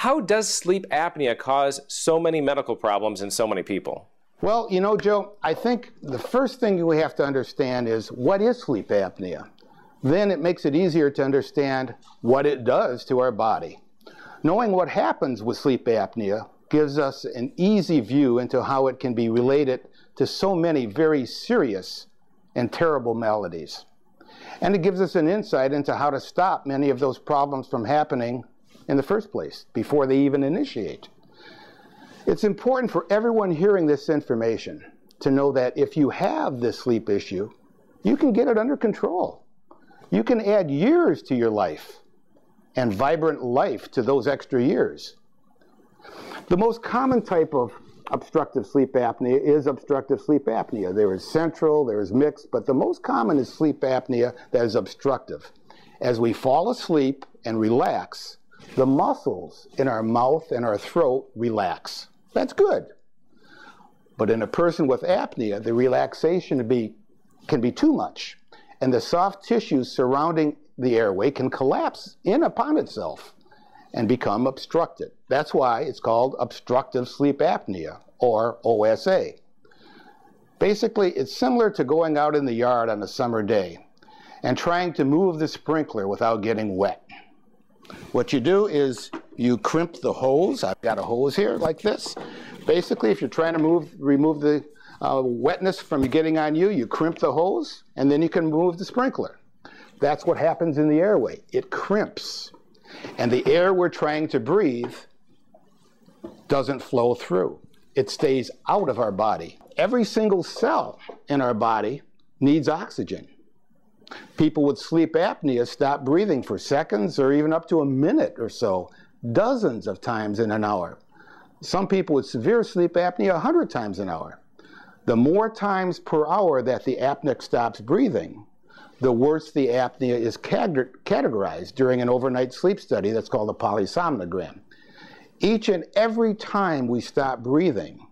How does sleep apnea cause so many medical problems in so many people? Well, you know, Joe, I think the first thing we have to understand is what is sleep apnea? Then it makes it easier to understand what it does to our body. Knowing what happens with sleep apnea gives us an easy view into how it can be related to so many very serious and terrible maladies. And it gives us an insight into how to stop many of those problems from happening in the first place, before they even initiate. It's important for everyone hearing this information to know that if you have this sleep issue, you can get it under control. You can add years to your life and vibrant life to those extra years. The most common type of obstructive sleep apnea is obstructive sleep apnea. There is central, there is mixed, but the most common is sleep apnea that is obstructive. As we fall asleep and relax, the muscles in our mouth and our throat relax. That's good. But in a person with apnea, the relaxation can be too much, and the soft tissues surrounding the airway can collapse in upon itself and become obstructed. That's why it's called obstructive sleep apnea, or OSA. Basically, it's similar to going out in the yard on a summer day and trying to move the sprinkler without getting wet. What you do is you crimp the hose. I've got a hose here like this. Basically, if you're trying to remove the wetness from getting on you, you crimp the hose, and then you can move the sprinkler. That's what happens in the airway. It crimps. And the air we're trying to breathe doesn't flow through. It stays out of our body. Every single cell in our body needs oxygen. People with sleep apnea stop breathing for seconds or even up to a minute or so, dozens of times in an hour. Some people with severe sleep apnea 100 times an hour. The more times per hour that the apneic stops breathing, the worse the apnea is categorized during an overnight sleep study that's called a polysomnogram. Each and every time we stop breathing,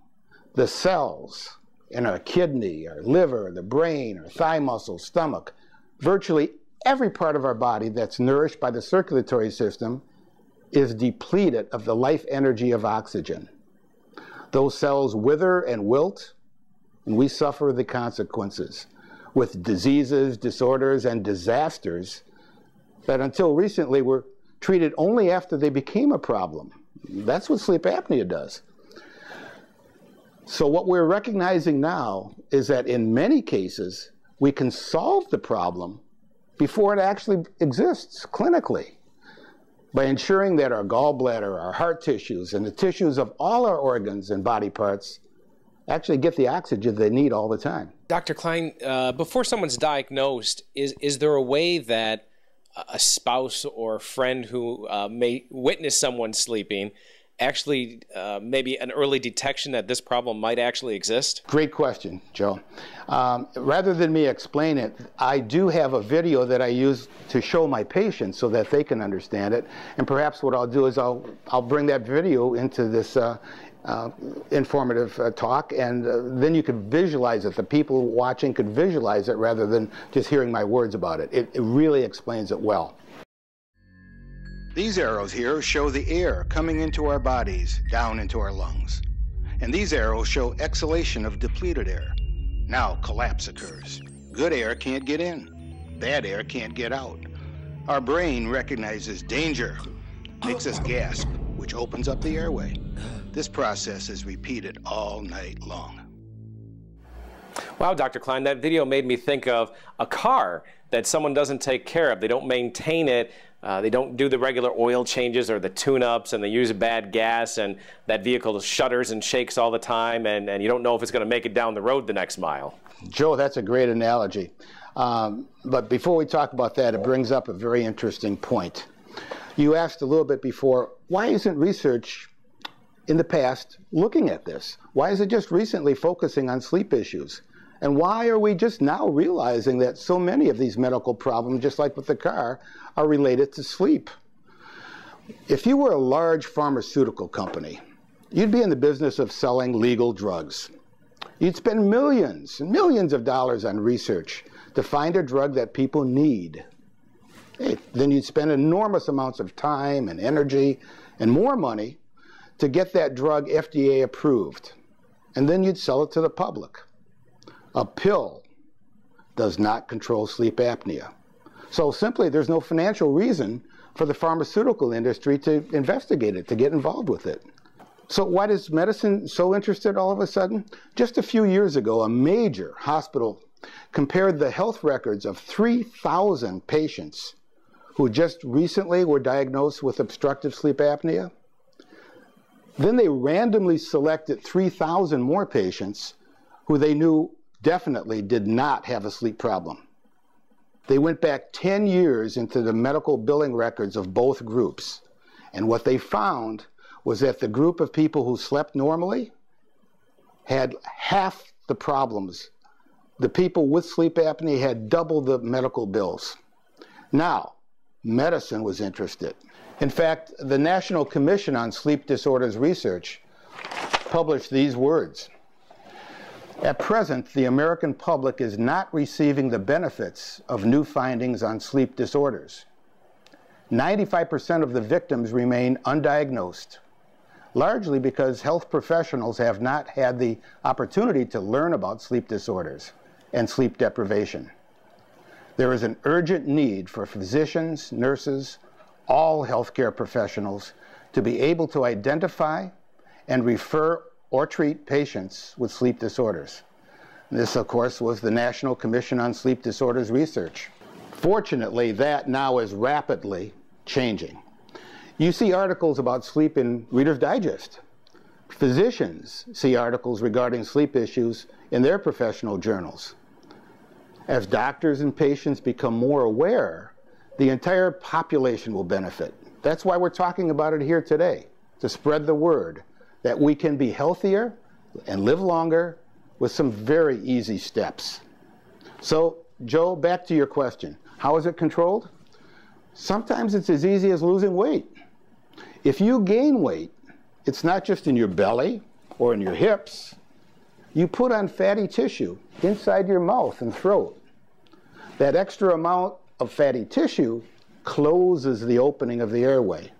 the cells in our kidney, our liver, the brain, our thigh muscles, stomach, virtually every part of our body that's nourished by the circulatory system is depleted of the life energy of oxygen. Those cells wither and wilt, and we suffer the consequences with diseases, disorders, and disasters that until recently were treated only after they became a problem. That's what sleep apnea does. So what we're recognizing now is that in many cases, we can solve the problem before it actually exists clinically by ensuring that our gallbladder, our heart tissues, and the tissues of all our organs and body parts actually get the oxygen they need all the time. Dr. Klein, before someone's diagnosed, is there a way that a spouse or friend who may witness someone sleeping actually maybe an early detection that this problem might actually exist? Great question, Joe. Rather than me explain it, I do have a video that I use to show my patients so that they can understand it. And perhaps what I'll do is I'll bring that video into this informative talk, and then you could visualize it. The people watching could visualize it rather than just hearing my words about it. It really explains it well. These arrows here show the air coming into our bodies, down into our lungs. And these arrows show exhalation of depleted air. Now collapse occurs. Good air can't get in. Bad air can't get out. Our brain recognizes danger, makes us gasp, which opens up the airway. This process is repeated all night long. Wow, Dr. Klein, that video made me think of a car that someone doesn't take care of. They don't maintain it. They don't do the regular oil changes or the tune-ups, and they use bad gas, and that vehicle shudders and shakes all the time, and you don't know if it's going to make it down the road the next mile. Joe, that's a great analogy. But before we talk about that, it brings up a very interesting point. You asked a little bit before, why isn't research in the past looking at this? Why is it just recently focusing on sleep issues? And why are we just now realizing that so many of these medical problems, just like with the car, are related to sleep? If you were a large pharmaceutical company, you'd be in the business of selling legal drugs. You'd spend millions and millions of dollars on research to find a drug that people need. Then you'd spend enormous amounts of time and energy and more money to get that drug FDA approved. And then you'd sell it to the public. A pill does not control sleep apnea. So simply, there's no financial reason for the pharmaceutical industry to investigate it, to get involved with it. So why is medicine so interested all of a sudden? Just a few years ago, a major hospital compared the health records of 3,000 patients who just recently were diagnosed with obstructive sleep apnea. Then they randomly selected 3,000 more patients who they knew definitely did not have a sleep problem. They went back 10 years into the medical billing records of both groups. And what they found was that the group of people who slept normally had half the problems. The people with sleep apnea had double the medical bills. Now, medicine was interested. In fact, the National Commission on Sleep Disorders Research published these words. At present, the American public is not receiving the benefits of new findings on sleep disorders. 95% of the victims remain undiagnosed, largely because health professionals have not had the opportunity to learn about sleep disorders and sleep deprivation. There is an urgent need for physicians, nurses, all healthcare professionals to be able to identify and refer or treat patients with sleep disorders. This, of course, was the National Commission on Sleep Disorders Research. Fortunately, that now is rapidly changing. You see articles about sleep in Reader's Digest. Physicians see articles regarding sleep issues in their professional journals. As doctors and patients become more aware, the entire population will benefit. That's why we're talking about it here today, to spread the word that we can be healthier and live longer with some very easy steps. So, Joe, back to your question. How is it controlled? Sometimes it's as easy as losing weight. If you gain weight, it's not just in your belly or in your hips. You put on fatty tissue inside your mouth and throat. That extra amount of fatty tissue closes the opening of the airway.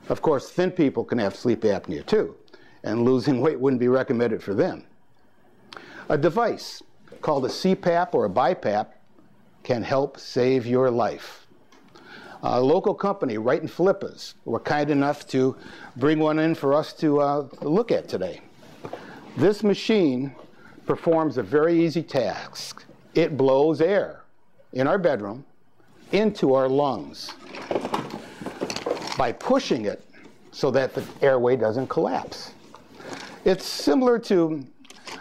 Of course, thin people can have sleep apnea too, and losing weight wouldn't be recommended for them. A device called a CPAP or a BiPAP can help save your life. A local company right in Philippas were kind enough to bring one in for us to look at today. This machine performs a very easy task. It blows air in our bedroom into our lungs by pushing it so that the airway doesn't collapse. It's similar to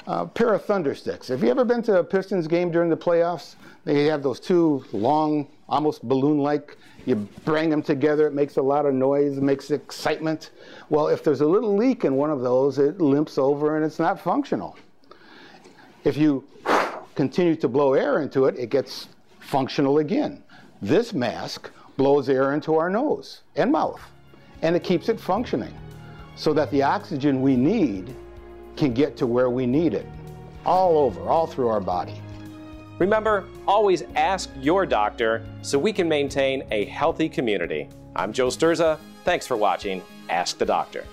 a pair of thunder sticks. Have you ever been to a Pistons game during the playoffs? They have those two long, almost balloon-like, you bang them together, it makes a lot of noise, it makes excitement. Well, if there's a little leak in one of those, it limps over and it's not functional. If you continue to blow air into it, it gets functional again. This mask blows air into our nose and mouth, and it keeps it functioning so that the oxygen we need can get to where we need it, all over, all through our body. Remember, always ask your doctor so we can maintain a healthy community. I'm Joe Sturza. Thanks for watching Ask the Doctor.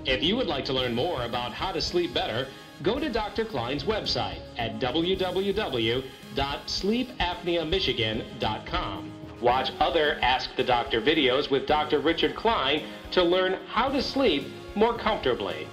If you would like to learn more about how to sleep better, go to Dr. Klein's website at www.sleepapneamichigan.com. Watch other Ask the Doctor videos with Dr. Richard Klein to learn how to sleep more comfortably.